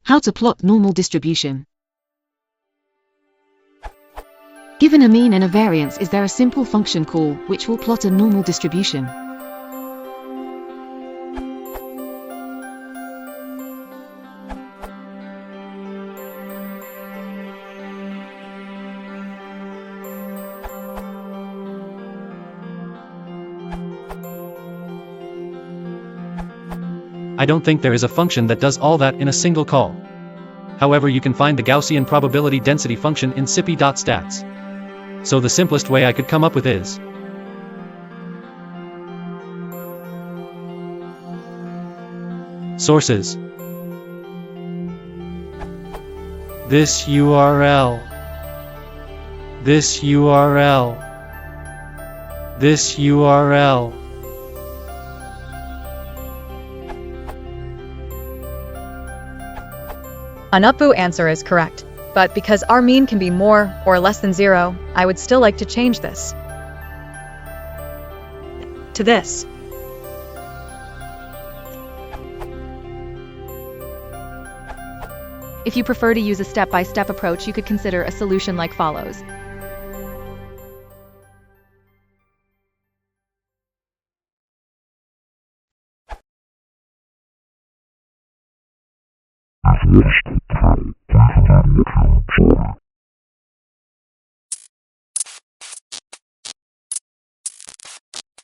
How to plot normal distribution. Given a mean and a variance, is there a simple function call which will plot a normal distribution? I don't think there is a function that does all that in a single call. However, you can find the Gaussian probability density function in scipy.stats. So the simplest way I could come up with is sources. This URL. This URL. This URL. An upvote answer is correct, but because our mean can be more or less than 0, I would still like to change this to this. If you prefer to use a step-by-step approach, you could consider a solution like follows. I've lost control.